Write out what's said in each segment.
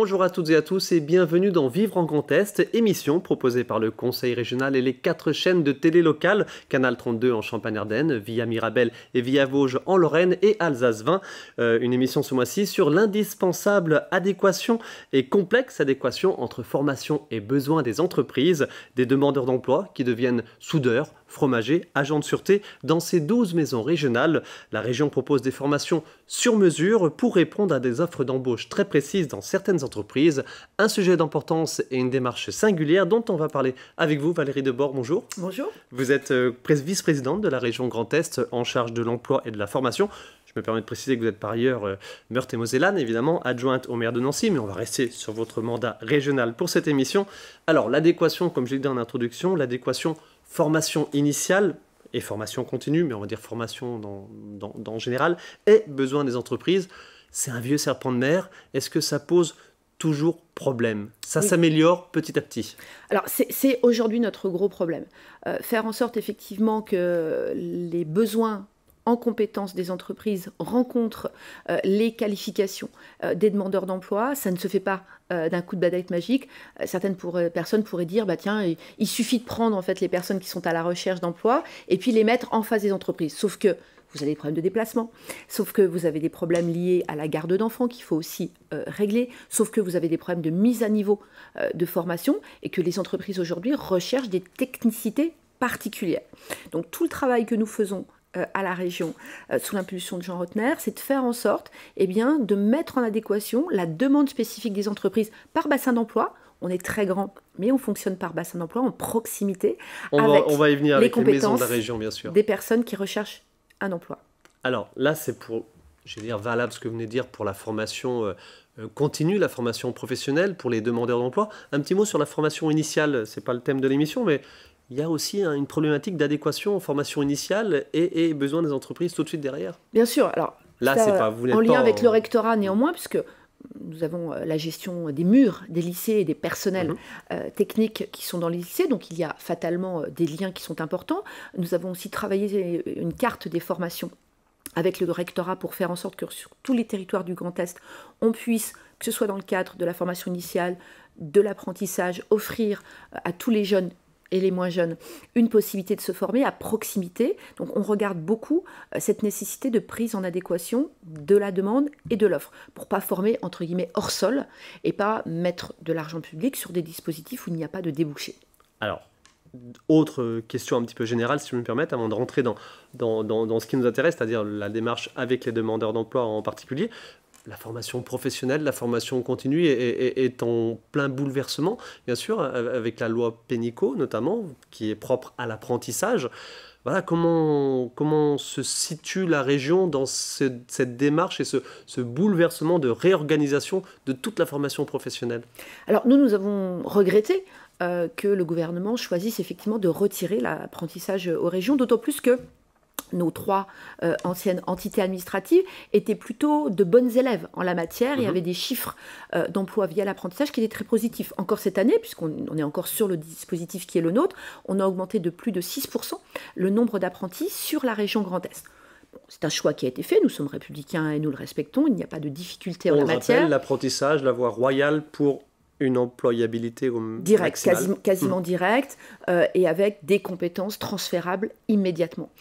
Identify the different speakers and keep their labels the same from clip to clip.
Speaker 1: Bonjour à toutes et à tous et bienvenue dans Vivre en Grand Est, émission proposée par le Conseil régional et les 4 chaînes de télé locales, Canal 32 en Champagne-Ardenne, Via Mirabel et Via Vosges en Lorraine et Alsace 20. Une émission ce mois-ci sur l'indispensable adéquation et complexe adéquation entre formation et besoins des entreprises, des demandeurs d'emploi qui deviennent soudeurs, fromagers, agents de sûreté dans ces 12 maisons régionales. La région propose des formations sur mesure pour répondre à des offres d'embauche très précises dans certaines entreprises. Un sujet d'importance et une démarche singulière dont on va parler avec vous, Valérie Debord. Bonjour.
Speaker 2: Bonjour.
Speaker 1: Vous êtes vice-présidente de la région Grand Est en charge de l'emploi et de la formation. Je me permets de préciser que vous êtes par ailleurs Meurthe-et-Mosellane, évidemment, adjointe au maire de Nancy, mais on va rester sur votre mandat régional pour cette émission. Alors, l'adéquation, comme je l'ai dit en introduction, l'adéquation formation initiale et formation continue, mais on va dire formation en général, et besoin des entreprises, c'est un vieux serpent de mer. Est-ce que ça pose toujours problème? Ça s'améliore petit à petit?
Speaker 2: Alors, c'est aujourd'hui notre gros problème. Faire en sorte effectivement que les besoins en compétences des entreprises rencontrent les qualifications des demandeurs d'emploi. Ça ne se fait pas d'un coup de baguette magique. Certaines personnes pourraient dire, bah tiens, il suffit de prendre en fait les personnes qui sont à la recherche d'emploi et puis les mettre en face des entreprises. Sauf que vous avez des problèmes de déplacement, sauf que vous avez des problèmes liés à la garde d'enfants qu'il faut aussi régler, sauf que vous avez des problèmes de mise à niveau de formation et que les entreprises aujourd'hui recherchent des technicités particulières. Donc tout le travail que nous faisons à la région, sous l'impulsion de Jean Rotner, c'est de faire en sorte de mettre en adéquation la demande spécifique des entreprises par bassin d'emploi. On est très grand, mais on fonctionne par bassin d'emploi, en proximité,
Speaker 1: on va y venir avec les maisons
Speaker 2: compétences
Speaker 1: de la région, bien sûr.
Speaker 2: Des personnes qui recherchent un emploi.
Speaker 1: Alors là, c'est pour, je vais dire, valable ce que vous venez de dire pour la formation continue, la formation professionnelle pour les demandeurs d'emploi. Un petit mot sur la formation initiale, ce n'est pas le thème de l'émission, mais il y a aussi une problématique d'adéquation en formation initiale et besoin des entreprises tout de suite derrière.
Speaker 2: Bien sûr. Alors,
Speaker 1: là, c'est pas, vous n'êtes
Speaker 2: en lien
Speaker 1: pas
Speaker 2: avec le rectorat néanmoins, puisque nous avons la gestion des murs des lycées et des personnels techniques qui sont dans les lycées, donc il y a fatalement des liens qui sont importants. Nous avons aussi travaillé une carte des formations avec le rectorat pour faire en sorte que sur tous les territoires du Grand Est, on puisse, que ce soit dans le cadre de la formation initiale, de l'apprentissage, offrir à tous les jeunes et les moins jeunes, une possibilité de se former à proximité. Donc on regarde beaucoup cette nécessité de prise en adéquation de la demande et de l'offre, pour pas former, entre guillemets, hors sol, et pas mettre de l'argent public sur des dispositifs où il n'y a pas de débouché.
Speaker 1: Alors, autre question un petit peu générale, si je me permets, avant de rentrer dans ce qui nous intéresse, c'est-à-dire la démarche avec les demandeurs d'emploi en particulier. La formation professionnelle, la formation continue est en plein bouleversement, bien sûr, avec la loi Pénicaud notamment, qui est propre à l'apprentissage. Voilà, comment se situe la région dans cette démarche et ce bouleversement de réorganisation de toute la formation professionnelle?
Speaker 2: Alors nous avons regretté que le gouvernement choisisse effectivement de retirer l'apprentissage aux régions, d'autant plus que nos 3 anciennes entités administratives étaient plutôt de bonnes élèves en la matière et avaient des chiffres d'emploi via l'apprentissage qui étaient très positifs. Encore cette année, puisqu'on est encore sur le dispositif qui est le nôtre, on a augmenté de plus de 6% le nombre d'apprentis sur la région Grand Est. Bon, c'est un choix qui a été fait, nous sommes républicains et nous le respectons, il n'y a pas de difficulté en la matière. On
Speaker 1: rappelle l'apprentissage, la voie royale pour une employabilité
Speaker 2: directe, quasiment directe, et avec des compétences transférables immédiatement.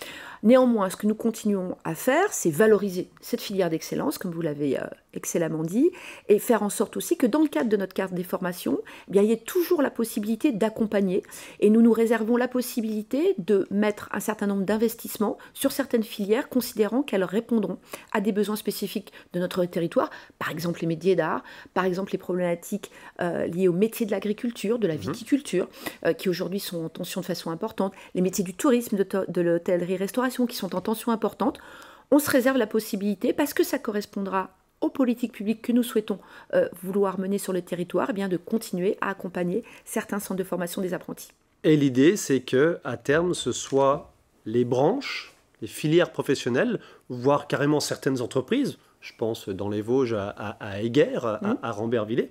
Speaker 2: Néanmoins, ce que nous continuons à faire, c'est valoriser cette filière d'excellence, comme vous l'avez excellemment dit, et faire en sorte aussi que dans le cadre de notre carte des formations, il y ait toujours la possibilité d'accompagner, et nous nous réservons la possibilité de mettre un certain nombre d'investissements sur certaines filières, considérant qu'elles répondront à des besoins spécifiques de notre territoire, par exemple les métiers d'art, par exemple les problématiques liées aux métiers de l'agriculture, de la viticulture, qui aujourd'hui sont en tension de façon importante, les métiers du tourisme, de l'hôtellerie-restauration, qui sont en tension importante. On se réserve la possibilité, parce que ça correspondra aux politiques publiques que nous souhaitons vouloir mener sur le territoire, de continuer à accompagner certains centres de formation des apprentis.
Speaker 1: Et l'idée, c'est qu'à terme, ce soit les branches, les filières professionnelles, voire carrément certaines entreprises, je pense dans les Vosges à Éguerre, à Rambervillers,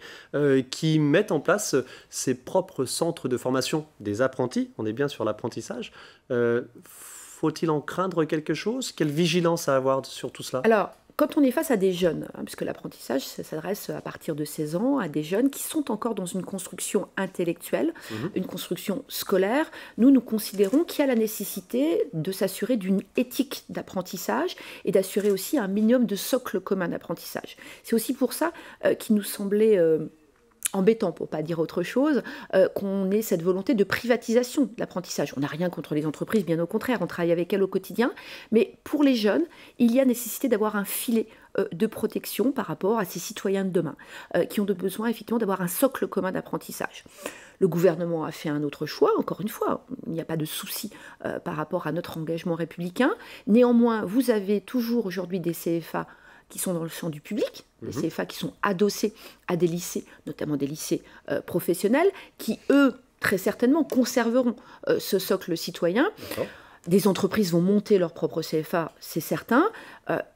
Speaker 1: qui mettent en place ces propres centres de formation des apprentis. On est bien sur l'apprentissage. Faut-il en craindre quelque chose? Quelle vigilance à avoir sur tout cela?
Speaker 2: Alors, quand on est face à des jeunes, puisque l'apprentissage, ça s'adresse à partir de 16 ans à des jeunes qui sont encore dans une construction intellectuelle, une construction scolaire, nous considérons qu'il y a la nécessité de s'assurer d'une éthique d'apprentissage et d'assurer aussi un minimum de socle commun d'apprentissage. C'est aussi pour ça qu'il nous semblait embêtant, pour ne pas dire autre chose, qu'on ait cette volonté de privatisation de l'apprentissage. On n'a rien contre les entreprises, bien au contraire, on travaille avec elles au quotidien, mais pour les jeunes, il y a nécessité d'avoir un filet de protection par rapport à ces citoyens de demain, qui ont besoin effectivement d'avoir un socle commun d'apprentissage. Le gouvernement a fait un autre choix, encore une fois, il n'y a pas de souci par rapport à notre engagement républicain. Néanmoins, vous avez toujours aujourd'hui des CFA qui sont dans le champ du public, des CFA qui sont adossés à des lycées, notamment des lycées professionnels, qui, eux, très certainement, conserveront ce socle citoyen. Des entreprises vont monter leur propre CFA, c'est certain.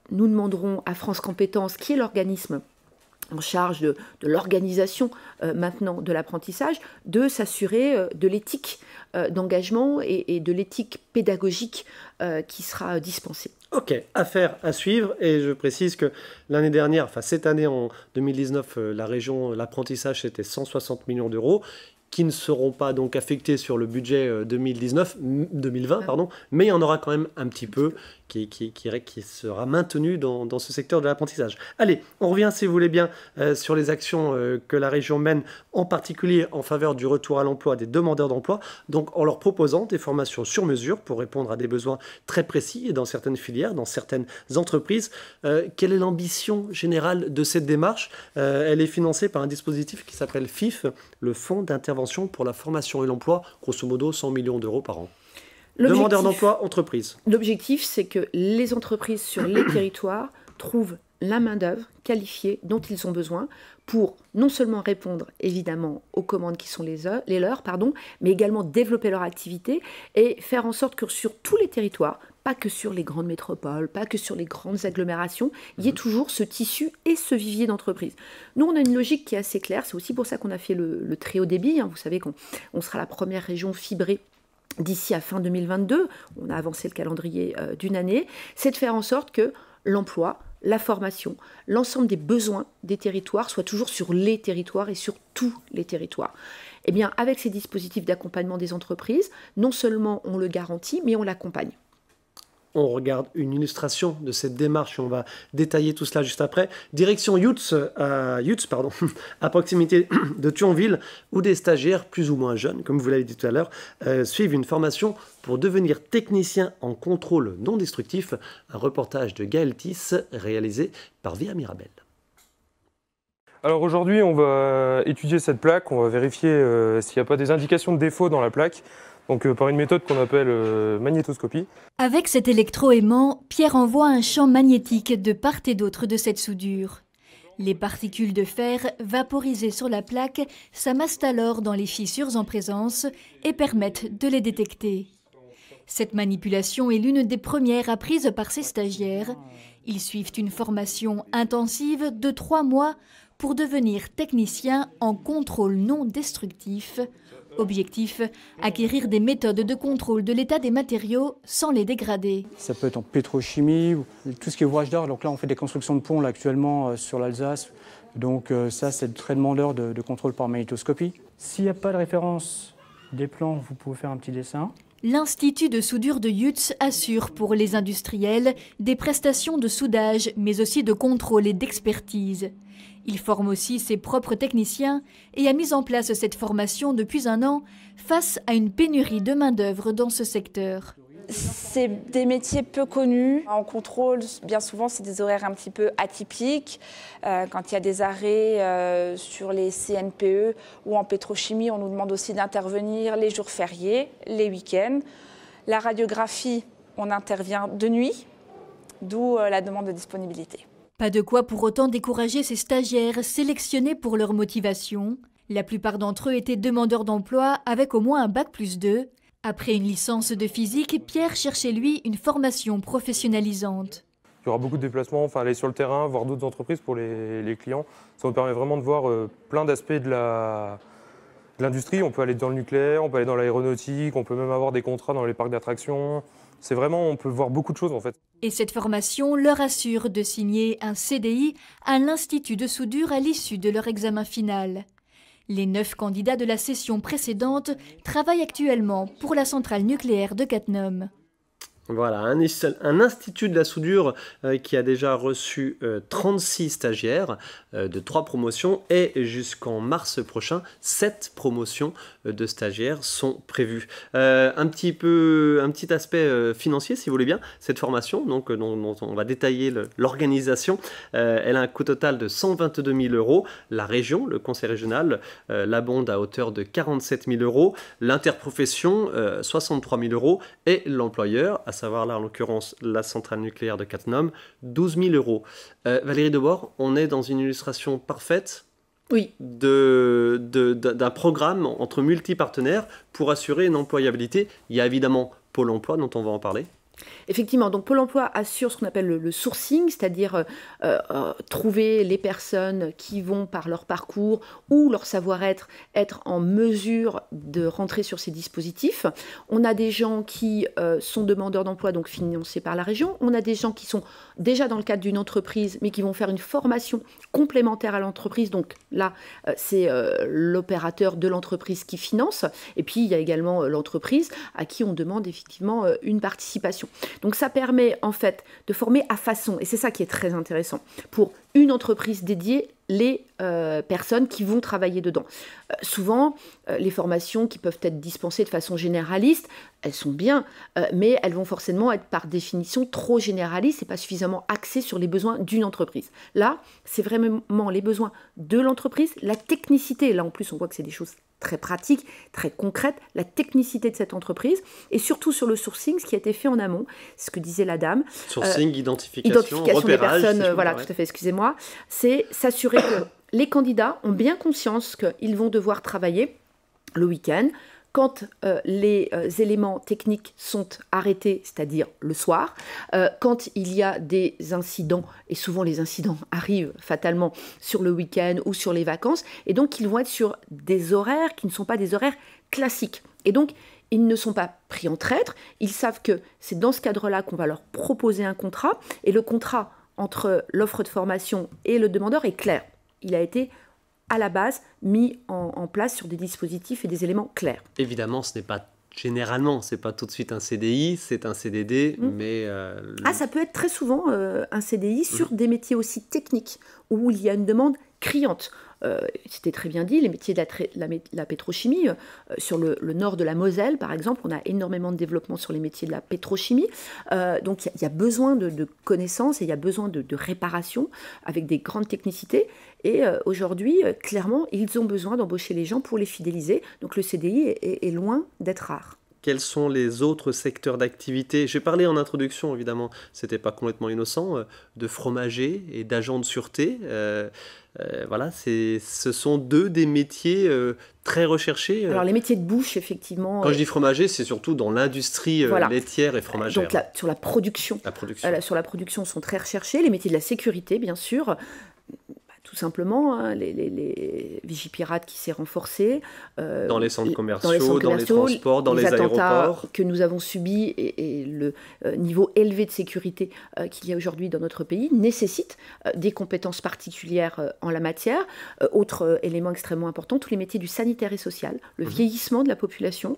Speaker 2: Nous demanderons à France Compétences, qui est l'organisme en charge de l'organisation maintenant de l'apprentissage, de s'assurer de l'éthique d'engagement et de l'éthique pédagogique qui sera dispensée.
Speaker 1: Ok, affaire à suivre, et je précise que l'année dernière, enfin cette année en 2019, la région, l'apprentissage c'était 160 millions d'euros, qui ne seront pas donc affectés sur le budget 2020, pardon, mais il y en aura quand même un petit peu qui sera maintenu dans ce secteur de l'apprentissage. Allez, on revient, si vous voulez bien, sur les actions que la région mène, en particulier en faveur du retour à l'emploi des demandeurs d'emploi, donc en leur proposant des formations sur mesure pour répondre à des besoins très précis et dans certaines filières, dans certaines entreprises. Quelle est l'ambition générale de cette démarche? Elle est financée par un dispositif qui s'appelle FIF, le Fonds d'intervention pour la formation et l'emploi, grosso modo 100 millions d'euros par an. Demandeurs d'emploi, entreprises.
Speaker 2: L'objectif, c'est que les entreprises sur les territoires trouvent la main-d'œuvre qualifiée dont ils ont besoin pour non seulement répondre évidemment aux commandes qui sont les leurs, mais également développer leur activité et faire en sorte que sur tous les territoires, pas que sur les grandes métropoles, pas que sur les grandes agglomérations, il y ait toujours ce tissu et ce vivier d'entreprises. Nous, on a une logique qui est assez claire, c'est aussi pour ça qu'on a fait le très haut débit. Vous savez qu'on sera la première région fibrée d'ici à fin 2022, on a avancé le calendrier d'une année, c'est de faire en sorte que l'emploi, la formation, l'ensemble des besoins des territoires soient toujours sur les territoires et sur tous les territoires. Eh bien, avec ces dispositifs d'accompagnement des entreprises, non seulement on le garantit, mais on l'accompagne.
Speaker 1: On regarde une illustration de cette démarche et on va détailler tout cela juste après. Direction Yutz, à proximité de Thionville, où des stagiaires plus ou moins jeunes, comme vous l'avez dit tout à l'heure, suivent une formation pour devenir technicien en contrôle non destructif. Un reportage de Gaël Tiss réalisé par Via Mirabel.
Speaker 3: Alors aujourd'hui, on va étudier cette plaque, on va vérifier s'il n'y a pas des indications de défaut dans la plaque. Donc par une méthode qu'on appelle magnétoscopie. Avec cet électroaimant, Pierre envoie un champ magnétique de part et d'autre de cette soudure. Les particules de fer vaporisées sur la plaque s'amassent alors dans les fissures en présence et permettent de les détecter. Cette manipulation est l'une des premières apprises par ces stagiaires. Ils suivent une formation intensive de 3 mois pour devenir technicien en contrôle non destructif. Objectif, acquérir des méthodes de contrôle de l'état des matériaux sans les dégrader.
Speaker 4: Ça peut être en pétrochimie, tout ce qui est ouvrage d'art. Donc là, on fait des constructions de ponts là, actuellement sur l'Alsace. Donc ça, c'est très demandeur de contrôle par magnétoscopie. S'il n'y a pas de référence des plans, vous pouvez faire un petit dessin.
Speaker 3: L'Institut de soudure de Yutz assure pour les industriels des prestations de soudage, mais aussi de contrôle et d'expertise. Il forme aussi ses propres techniciens et a mis en place cette formation depuis 1 an face à une pénurie de main-d'œuvre dans ce secteur.
Speaker 5: C'est des métiers peu connus. En contrôle, bien souvent, c'est des horaires un petit peu atypiques. Quand il y a des arrêts sur les CNPE ou en pétrochimie, on nous demande aussi d'intervenir les jours fériés, les week-ends. La radiographie, on intervient de nuit, d'où la demande de disponibilité.
Speaker 3: Pas de quoi pour autant décourager ces stagiaires sélectionnés pour leur motivation. La plupart d'entre eux étaient demandeurs d'emploi avec au moins un bac+2. Après une licence de physique, Pierre cherchait lui une formation professionnalisante. Il y aura beaucoup de déplacements, aller sur le terrain, voir d'autres entreprises pour les clients. Ça nous permet vraiment de voir plein d'aspects de l'industrie. On peut aller dans le nucléaire, on peut aller dans l'aéronautique, on peut même avoir des contrats dans les parcs d'attractions. C'est vraiment, on peut voir beaucoup de choses en fait.
Speaker 6: Et cette formation leur assure de signer un CDI à l'Institut de soudure à l'issue de leur examen final. Les 9 candidats de la session précédente travaillent actuellement pour la centrale nucléaire de Cattenom.
Speaker 1: Voilà, un institut de la soudure qui a déjà reçu 36 stagiaires de 3 promotions et jusqu'en mars prochain, 7 promotions de stagiaires sont prévues. Un petit aspect financier, si vous voulez bien, cette formation, donc, dont on va détailler l'organisation. Elle a un coût total de 122 000 euros. La région, le conseil régional, l'abonde à hauteur de 47 000 euros. L'interprofession, 63 000 euros. Et l'employeur, à savoir là en l'occurrence la centrale nucléaire de Cattenom, 12 000 euros. Valérie Debord, on est dans une illustration parfaite
Speaker 2: oui.
Speaker 1: d'un programme entre multi-partenaires pour assurer une employabilité. Il y a évidemment Pôle emploi dont on va en parler.
Speaker 2: Effectivement, donc Pôle emploi assure ce qu'on appelle le sourcing, c'est-à-dire trouver les personnes qui vont par leur parcours ou leur savoir-être être en mesure de rentrer sur ces dispositifs. On a des gens qui sont demandeurs d'emploi, donc financés par la région. On a des gens qui sont déjà dans le cadre d'une entreprise, mais qui vont faire une formation complémentaire à l'entreprise. Donc là, c'est l'opérateur de l'entreprise qui finance. Et puis, il y a également l'entreprise à qui on demande effectivement une participation. Donc ça permet en fait de former à façon, et c'est ça qui est très intéressant, pour une entreprise dédiée, les personnes qui vont travailler dedans. Souvent, les formations qui peuvent être dispensées de façon généraliste, elles sont bien, mais elles vont forcément être par définition trop généralistes et pas suffisamment axées sur les besoins d'une entreprise. Là, c'est vraiment les besoins de l'entreprise, la technicité, là en plus on voit que c'est des choses très pratiques, très concrètes, la technicité de cette entreprise, et surtout sur le sourcing, ce qui a été fait en amont, ce que disait la dame.
Speaker 1: Sourcing, identification
Speaker 2: des personnes,
Speaker 1: si
Speaker 2: voilà, tout à fait, excusez-moi. C'est s'assurer que les candidats ont bien conscience qu'ils vont devoir travailler le week-end, quand les éléments techniques sont arrêtés, c'est-à-dire le soir, quand il y a des incidents, et souvent les incidents arrivent fatalement sur le week-end ou sur les vacances, et donc ils vont être sur des horaires qui ne sont pas des horaires classiques. Et donc, ils ne sont pas pris en traître, ils savent que c'est dans ce cadre-là qu'on va leur proposer un contrat, et le contrat entre l'offre de formation et le demandeur est clair. Il a été à la base mis en place sur des dispositifs et des éléments clairs.
Speaker 1: Évidemment, ce n'est pas généralement, c'est pas tout de suite un CDI, c'est un CDD, mais...
Speaker 2: ça peut être très souvent un CDI sur des métiers aussi techniques, où il y a une demande criante. C'était très bien dit, les métiers de la pétrochimie, sur le nord de la Moselle, par exemple, on a énormément de développement sur les métiers de la pétrochimie. Donc, il y a besoin de connaissances et il y a besoin de réparation avec des grandes technicités. Et aujourd'hui, clairement, ils ont besoin d'embaucher les gens pour les fidéliser. Donc, le CDI est loin d'être rare.
Speaker 1: Quels sont les autres secteurs d'activité? J'ai parlé en introduction, évidemment, c'était pas complètement innocent, de fromagers et d'agents de sûreté. Voilà, ce sont deux des métiers très recherchés.
Speaker 2: Alors les métiers de bouche, effectivement.
Speaker 1: Quand je dis fromager, c'est surtout dans l'industrie laitière et fromagère.
Speaker 2: Donc sur la production. Sur la production sont très recherchés. Les métiers de la sécurité, bien sûr. Tout simplement, les Vigipirate qui s'est renforcé.
Speaker 1: Dans les centres commerciaux, dans les transports, dans les aéroports.
Speaker 2: Que nous avons subis et le niveau élevé de sécurité qu'il y a aujourd'hui dans notre pays nécessite des compétences particulières en la matière. Autre élément extrêmement important, tous les métiers du sanitaire et social, le vieillissement de la population.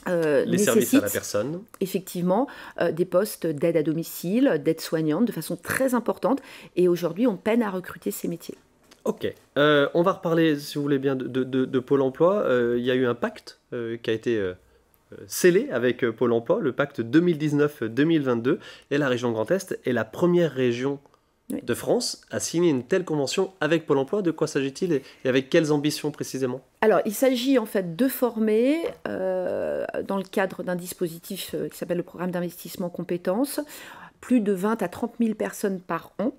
Speaker 1: Les services à la personne.
Speaker 2: Effectivement, des postes d'aide à domicile, d'aide soignante, de façon très importante. Et aujourd'hui, on peine à recruter ces métiers.
Speaker 1: Ok. On va reparler, si vous voulez bien, de Pôle emploi. Il y a eu un pacte qui a été scellé avec Pôle emploi, le pacte 2019-2022. Et la région Grand Est est la première région de France à signer une telle convention avec Pôle emploi. De quoi s'agit-il et avec quelles ambitions précisément?
Speaker 2: Alors, il s'agit en fait de former, dans le cadre d'un dispositif qui s'appelle le programme d'investissement compétences, plus de 20 à 30 000 personnes par an.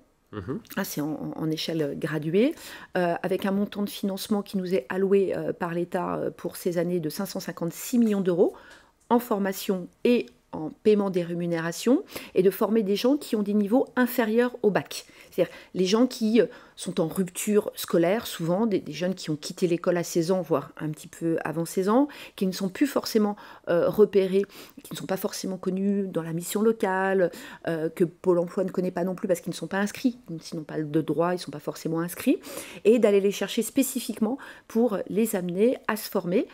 Speaker 2: C'est en échelle graduée, avec un montant de financement qui nous est alloué par l'État pour ces années de 556 millions d'euros en formation et en paiement des rémunérations, et de former des gens qui ont des niveaux inférieurs au bac. C'est-à-dire les gens qui sont en rupture scolaire, souvent des jeunes qui ont quitté l'école à 16 ans, voire un petit peu avant 16 ans, qui ne sont plus forcément repérés, qui ne sont pas forcément connus dans la mission locale, que Pôle emploi ne connaît pas non plus parce qu'ils ne sont pas inscrits, s'ils n'ont pas de droit, ils ne sont pas forcément inscrits, et d'aller les chercher spécifiquement pour les amener à se former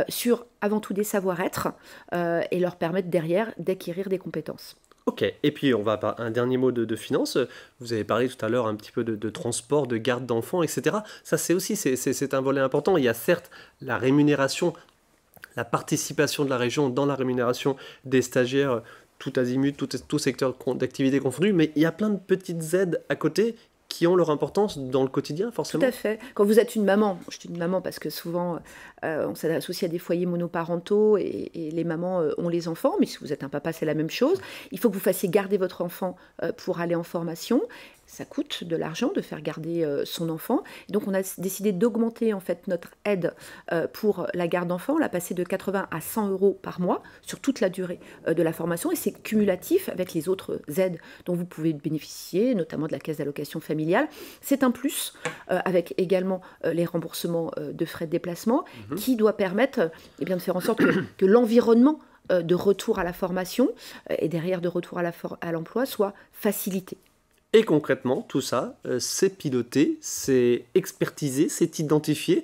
Speaker 2: sur avant tout des savoir-être et leur permettre derrière d'acquérir des compétences.
Speaker 1: Ok, et puis on va un dernier mot de finance. Vous avez parlé tout à l'heure un petit peu de transport, de garde d'enfants, etc. Ça c'est aussi c'est un volet important. Il y a certes la rémunération, la participation de la région dans la rémunération des stagiaires, tout azimut, tout secteur d'activité confondu, mais il y a plein de petites aides à côté qui ont leur importance dans le quotidien, forcément.
Speaker 2: Tout à fait. Quand vous êtes une maman, je dis une maman parce que souvent on s'associe à des foyers monoparentaux et les mamans ont les enfants, mais si vous êtes un papa, c'est la même chose. Il faut que vous fassiez garder votre enfant pour aller en formation. Ça coûte de l'argent de faire garder son enfant. Et donc, on a décidé d'augmenter en fait notre aide pour la garde d'enfant. On l'a passé de 80 à 100 euros par mois sur toute la durée de la formation. Et c'est cumulatif avec les autres aides dont vous pouvez bénéficier, notamment de la caisse d'allocation familiale. C'est un plus avec également les remboursements de frais de déplacement qui doit permettre de faire en sorte que l'environnement de retour à la formation et derrière de retour à l'emploi soit facilité.
Speaker 1: Et concrètement, tout ça, c'est piloté, c'est expertisé, c'est identifié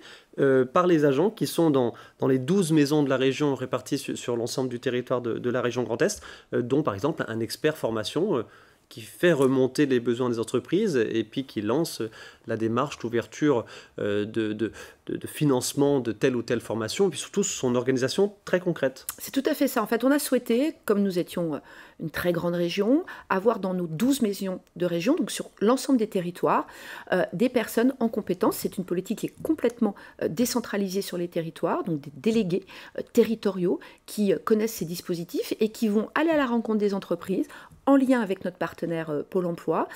Speaker 1: par les agents qui sont dans les 12 maisons de la région réparties sur l'ensemble du territoire de la région Grand Est, dont par exemple un expert formation qui fait remonter les besoins des entreprises et puis qui lance la démarche d'ouverture de financement de telle ou telle formation, et puis surtout son organisation très concrète.
Speaker 2: C'est tout à fait ça. En fait, on a souhaité, comme nous étions une très grande région, avoir dans nos 12 maisons de région, donc sur l'ensemble des territoires, des personnes en compétence. C'est une politique qui est complètement décentralisée sur les territoires, donc des délégués territoriaux qui connaissent ces dispositifs et qui vont aller à la rencontre des entreprises en lien avec notre partenaire Pôle emploi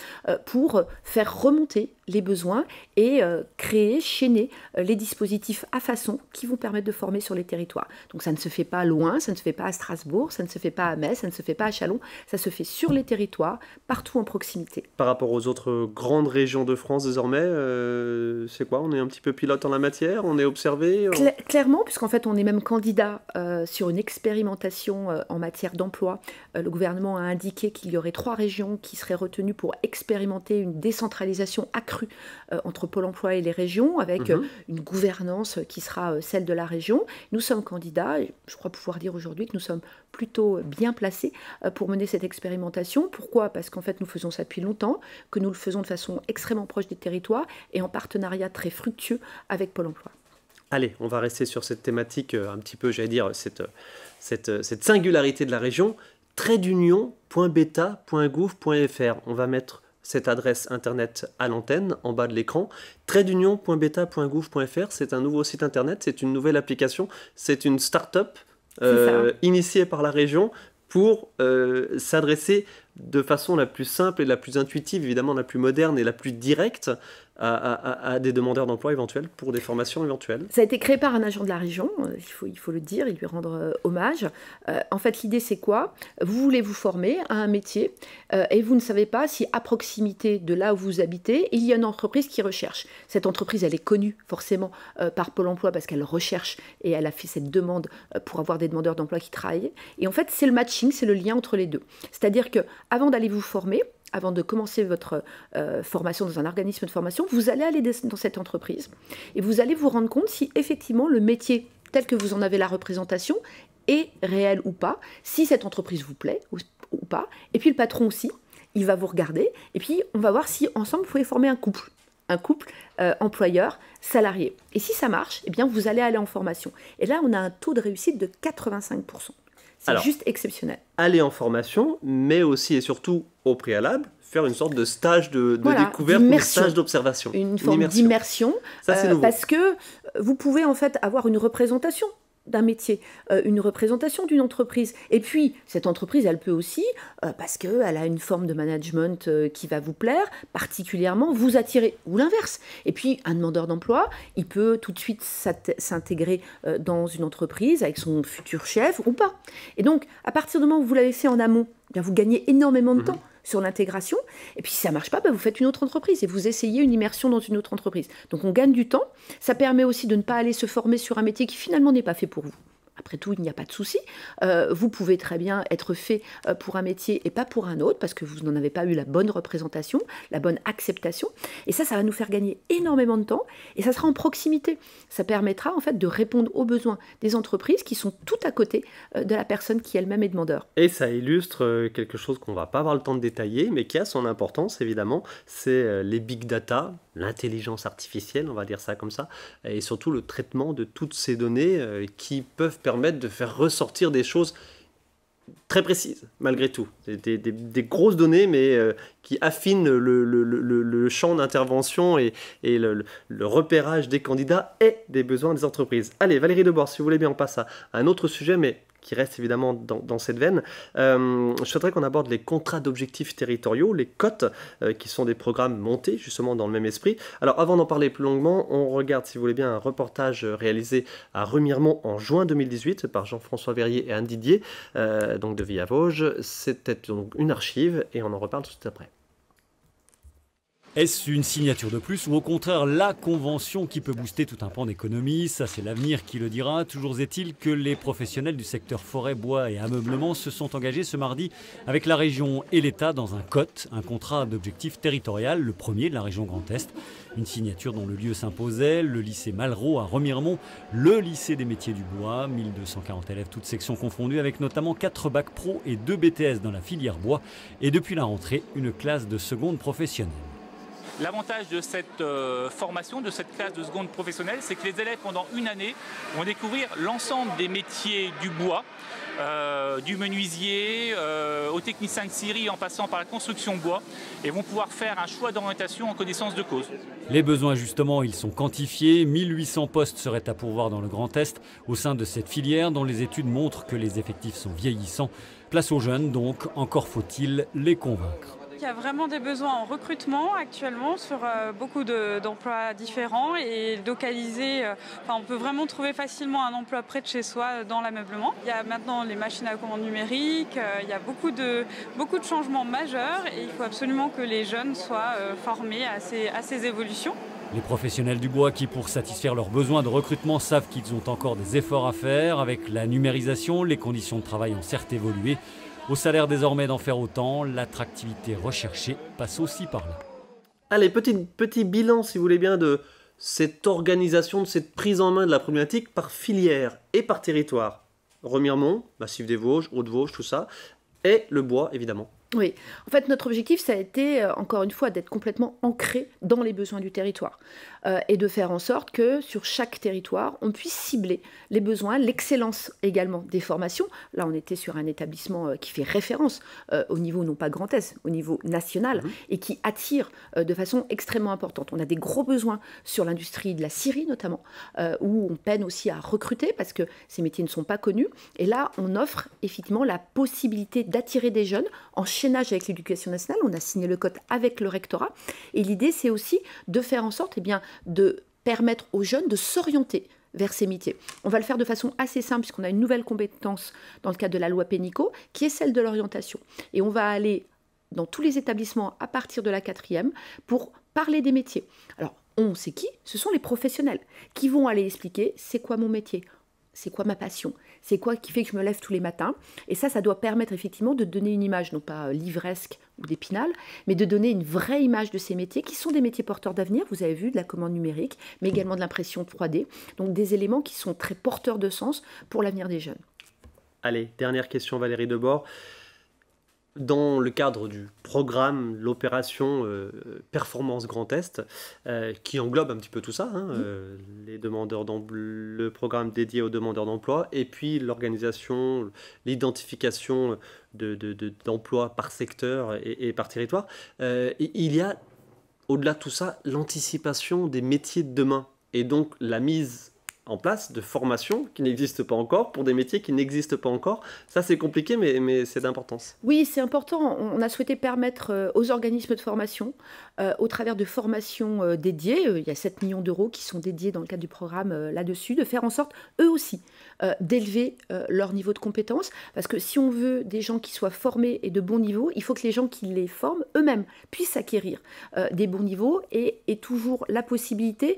Speaker 2: pour faire remonter les besoins et créer, chaîner les dispositifs à façon qui vont permettre de former sur les territoires. Donc ça ne se fait pas loin, ça ne se fait pas à Strasbourg, ça ne se fait pas à Metz, ça ne se fait pas à Châlons, ça se fait sur les territoires, partout en proximité.
Speaker 1: Par rapport aux autres grandes régions de France désormais, c'est quoi? On est un petit peu pilote en la matière? On est observé?
Speaker 2: Clairement, puisqu'en fait on est même candidat sur une expérimentation en matière d'emploi. Le gouvernement a indiqué qu'il y aurait 3 régions qui seraient retenues pour expérimenter une décentralisation accrue entre Pôle emploi et les régions, avec une gouvernance qui sera celle de la région. Nous sommes candidats, et je crois pouvoir dire aujourd'hui que nous sommes plutôt bien placés pour mener cette expérimentation. Pourquoi? Parce qu'en fait nous faisons ça depuis longtemps, que nous le faisons de façon extrêmement proche des territoires et en partenariat très fructueux avec Pôle emploi.
Speaker 1: Allez, on va rester sur cette thématique un petit peu, j'allais dire, cette singularité de la région. tradeunion.beta.gouv.fr. On va mettre cette adresse internet à l'antenne, en bas de l'écran. tradeunion.beta.gouv.fr, c'est un nouveau site internet, c'est une nouvelle application, c'est une start-up initiée par la région pour s'adresser de façon la plus simple et la plus intuitive, évidemment la plus moderne et la plus directe à des demandeurs d'emploi éventuels pour des formations éventuelles.
Speaker 2: Ça a été créé par un agent de la région, il faut le dire, et lui rendre hommage. En fait, l'idée, c'est quoi? Vous voulez vous former à un métier et vous ne savez pas si à proximité de là où vous habitez, il y a une entreprise qui recherche. Cette entreprise, elle est connue forcément par Pôle emploi parce qu'elle recherche et elle a fait cette demande pour avoir des demandeurs d'emploi qui travaillent. Et en fait, c'est le matching, c'est le lien entre les deux. C'est-à-dire qu'avant d'aller vous former, avant de commencer votre formation dans un organisme de formation, vous allez aller dans cette entreprise et vous allez vous rendre compte si effectivement le métier tel que vous en avez la représentation est réel ou pas, si cette entreprise vous plaît ou pas. Et puis le patron aussi, il va vous regarder et puis on va voir si ensemble vous pouvez former un couple employeur-salarié. Et si ça marche, eh bien vous allez aller en formation. Et là, on a un taux de réussite de 85%. C'est juste exceptionnel.
Speaker 1: Aller en formation, mais aussi et surtout au préalable, faire une sorte de stage de découverte, un stage d'observation.
Speaker 2: Une forme d'immersion, parce que vous pouvez en fait avoir une représentation d'un métier, une représentation d'une entreprise. Et puis, cette entreprise, elle peut aussi, parce qu'elle a une forme de management qui va vous plaire, particulièrement vous attirer, ou l'inverse. Et puis, un demandeur d'emploi, il peut tout de suite s'intégrer dans une entreprise avec son futur chef ou pas. Et donc, à partir du moment où vous la laissez en amont, bien, vous gagnez énormément de temps sur l'intégration. Et puis si ça ne marche pas, vous faites une autre entreprise et vous essayez une immersion dans une autre entreprise. Donc on gagne du temps. Ça permet aussi de ne pas aller se former sur un métier qui finalement n'est pas fait pour vous. Après tout, il n'y a pas de souci. Vous pouvez très bien être fait pour un métier et pas pour un autre parce que vous n'en avez pas eu la bonne représentation, la bonne acceptation. Et ça va nous faire gagner énormément de temps et ça sera en proximité. Ça permettra en fait de répondre aux besoins des entreprises qui sont tout à côté de la personne qui elle-même est demandeur.
Speaker 1: Et ça illustre quelque chose qu'on ne va pas avoir le temps de détailler, mais qui a son importance évidemment, c'est les big data, l'intelligence artificielle, on va dire ça comme ça, et surtout le traitement de toutes ces données qui peuvent permettre de faire ressortir des choses très précises, malgré tout. Des grosses données, mais qui affinent le champ d'intervention et le repérage des candidats et des besoins des entreprises. Allez, Valérie Debord, si vous voulez bien, on passe à un autre sujet, mais qui reste évidemment dans cette veine. Je souhaiterais qu'on aborde les contrats d'objectifs territoriaux, les COT, qui sont des programmes montés justement dans le même esprit. Alors avant d'en parler plus longuement, on regarde, si vous voulez bien, un reportage réalisé à Remiremont en juin 2018 par Jean-François Verrier et Anne Didier, donc de Villae-Vosges. C'était donc une archive et on en reparle tout de suite après.
Speaker 7: Est-ce une signature de plus ou au contraire la convention qui peut booster tout un pan d'économie? Ça, c'est l'avenir qui le dira. Toujours est-il que les professionnels du secteur forêt, bois et ameublement se sont engagés ce mardi avec la région et l'État dans un COT, un contrat d'objectif territorial, le premier de la région Grand Est. Une signature dont le lieu s'imposait, le lycée Malraux à Remiremont, le lycée des métiers du bois, 1240 élèves toutes sections confondues avec notamment 4 bacs pro et 2 BTS dans la filière bois et depuis la rentrée, une classe de seconde professionnelle.
Speaker 8: L'avantage de cette formation, de cette classe de seconde professionnelle, c'est que les élèves, pendant une année, vont découvrir l'ensemble des métiers du bois, du menuisier, au technicien de scierie, en passant par la construction bois, et vont pouvoir faire un choix d'orientation en connaissance de cause.
Speaker 7: Les besoins, justement, ils sont quantifiés. 1800 postes seraient à pourvoir dans le Grand Est au sein de cette filière dont les études montrent que les effectifs sont vieillissants. Place aux jeunes, donc, encore faut-il les convaincre.
Speaker 9: Il y a vraiment des besoins en recrutement actuellement sur beaucoup d'emplois différents et localisés. On peut vraiment trouver facilement un emploi près de chez soi dans l'ameublement. Il y a maintenant les machines à commande numérique, il y a beaucoup de changements majeurs et il faut absolument que les jeunes soient formés à ces évolutions.
Speaker 7: Les professionnels du bois qui, pour satisfaire leurs besoins de recrutement, savent qu'ils ont encore des efforts à faire. Avec la numérisation, les conditions de travail ont certes évolué. Au salaire désormais d'en faire autant, l'attractivité recherchée passe aussi par là.
Speaker 1: Allez, petit bilan, si vous voulez bien, de cette organisation, de cette prise en main de la problématique par filière et par territoire. Remiremont, Massif des Vosges, Hauts-de-Vosges, tout ça, et le bois, évidemment.
Speaker 2: Oui, en fait, notre objectif, ça a été, encore une fois, d'être complètement ancré dans les besoins du territoire et de faire en sorte que sur chaque territoire, on puisse cibler les besoins, l'excellence également des formations. Là, on était sur un établissement qui fait référence au niveau, non pas Grand Est, au niveau national et qui attire de façon extrêmement importante. On a des gros besoins sur l'industrie de la scierie, notamment, où on peine aussi à recruter parce que ces métiers ne sont pas connus. Et là, on offre effectivement la possibilité d'attirer des jeunes en chaînage avec l'éducation nationale. On a signé le COT avec le rectorat. Et l'idée, c'est aussi de faire en sorte de permettre aux jeunes de s'orienter vers ces métiers. On va le faire de façon assez simple puisqu'on a une nouvelle compétence dans le cadre de la loi Pénicaud qui est celle de l'orientation. Et on va aller dans tous les établissements à partir de la 4e pour parler des métiers. Alors, on sait qui? Ce sont les professionnels qui vont aller expliquer c'est quoi mon métier, c'est quoi ma passion, c'est quoi qui fait que je me lève tous les matins. Et ça doit permettre effectivement de donner une image, non pas livresque ou d'épinal, mais de donner une vraie image de ces métiers qui sont des métiers porteurs d'avenir. Vous avez vu de la commande numérique, mais également de l'impression 3D. Donc des éléments qui sont très porteurs de sens pour l'avenir des jeunes.
Speaker 1: Allez, dernière question, Valérie Debord. Dans le cadre du programme, l'opération Performance Grand Est, qui englobe un petit peu tout ça, les demandeurs le programme dédié aux demandeurs d'emploi, et puis l'organisation, l'identification d'emplois par secteur et par territoire, il y a, au-delà de tout ça, l'anticipation des métiers de demain, et donc la mise en place de formations qui n'existent pas encore, pour des métiers qui n'existent pas encore. Ça, c'est compliqué, mais c'est d'importance.
Speaker 2: Oui, c'est important. On a souhaité permettre aux organismes de formation, au travers de formations dédiées, il y a 7 millions d'euros qui sont dédiés dans le cadre du programme là-dessus, de faire en sorte, eux aussi, d'élever leur niveau de compétence. Parce que si on veut des gens qui soient formés et de bon niveau, il faut que les gens qui les forment eux-mêmes puissent acquérir des bons niveaux et toujours la possibilité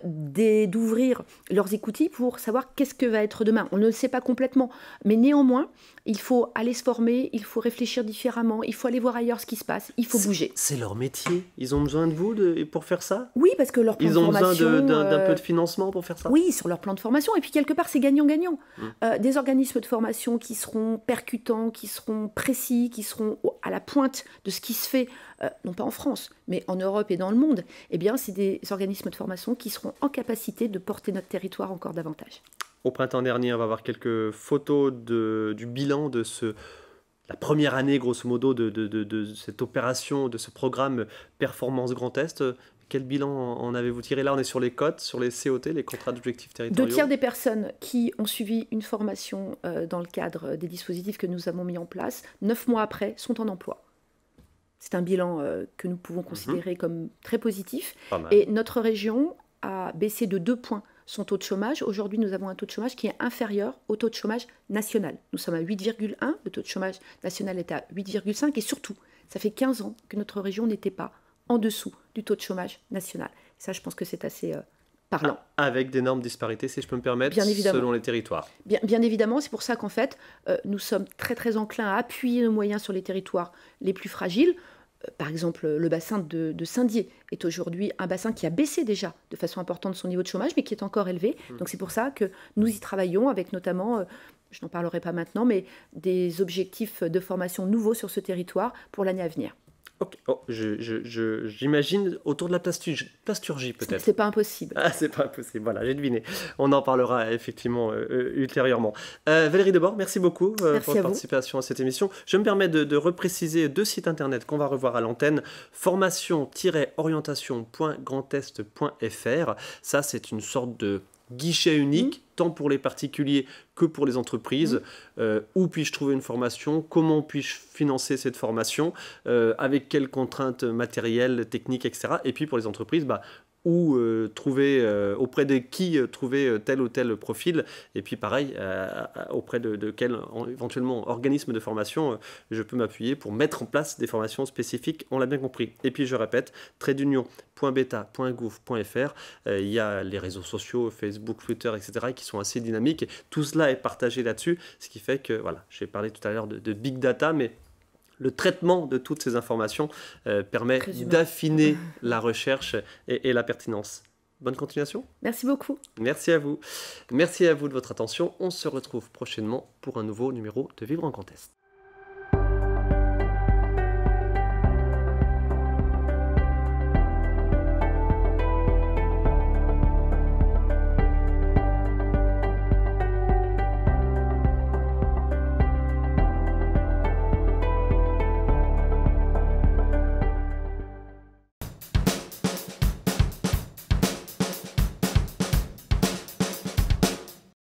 Speaker 2: d'ouvrir leurs écoutilles pour savoir qu'est-ce que va être demain. On ne le sait pas complètement, mais néanmoins, il faut aller se former, il faut réfléchir différemment, il faut aller voir ailleurs ce qui se passe, il faut bouger.
Speaker 1: C'est leur métier. Ils ont besoin de vous pour faire ça?
Speaker 2: Oui, parce que leur plan de formation...
Speaker 1: Ils ont besoin d'un peu de financement pour faire ça?
Speaker 2: Oui, sur leur plan de formation. Et puis, quelque part, c'est gagnant-gagnant. Des organismes de formation qui seront percutants, qui seront précis, qui seront à la pointe de ce qui se fait, non pas en France, mais en Europe et dans le monde. Eh bien, c'est des organismes de formation qui seront en capacité de porter notre territoire encore davantage.
Speaker 1: Au printemps dernier, on va voir quelques photos du bilan de la première année, grosso modo, de cette opération, de ce programme Performance Grand Est. Quel bilan en avez-vous tiré? Là, on est sur les cotes, sur les COT, les contrats d'objectifs territoriaux.
Speaker 2: 2 tiers des personnes qui ont suivi une formation dans le cadre des dispositifs que nous avons mis en place, 9 mois après, sont en emploi. C'est un bilan que nous pouvons considérer comme très positif. Et notre région a baissé de 2 points son taux de chômage. Aujourd'hui, nous avons un taux de chômage qui est inférieur au taux de chômage national. Nous sommes à 8,1, le taux de chômage national est à 8,5 et surtout, ça fait 15 ans que notre région n'était pas en dessous du taux de chômage national. Ça, je pense que c'est assez parlant.
Speaker 1: Avec d'énormes disparités, si je peux me permettre, selon les territoires.
Speaker 2: Bien évidemment, c'est pour ça qu'en fait, nous sommes très très enclins à appuyer nos moyens sur les territoires les plus fragiles. Par exemple, le bassin de Saint-Dié est aujourd'hui un bassin qui a baissé déjà de façon importante son niveau de chômage, mais qui est encore élevé. Donc c'est pour ça que nous y travaillons avec notamment, je n'en parlerai pas maintenant, mais des objectifs de formation nouveaux sur ce territoire pour l'année à venir.
Speaker 1: Ok. Oh, j'imagine autour de la plasturgie peut-être.
Speaker 2: C'est pas impossible.
Speaker 1: Ah, c'est pas impossible, voilà, j'ai deviné. On en parlera effectivement ultérieurement. Valérie Debord, merci beaucoup pour votre participation à cette émission. Je me permets de repréciser 2 sites internet qu'on va revoir à l'antenne. formation-orientation.grandest.fr. Ça, c'est une sorte de guichet unique, tant pour les particuliers que pour les entreprises. Où puis-je trouver une formation? Comment puis-je financer cette formation? Avec quelles contraintes matérielles, techniques, etc. Et puis pour les entreprises, où trouver, auprès de qui trouver tel ou tel profil, et puis pareil, auprès de quel éventuellement organisme de formation je peux m'appuyer pour mettre en place des formations spécifiques, on l'a bien compris. Et puis je répète, tradeunion.beta.gouv.fr, il y a les réseaux sociaux, Facebook, Twitter, etc., qui sont assez dynamiques, et tout cela est partagé là-dessus, ce qui fait que, voilà, j'ai parlé tout à l'heure de big data, mais le traitement de toutes ces informations permet d'affiner la recherche et la pertinence. Bonne continuation.
Speaker 2: Merci beaucoup.
Speaker 1: Merci à vous. Merci à vous de votre attention. On se retrouve prochainement pour un nouveau numéro de Vivre en Grand Est.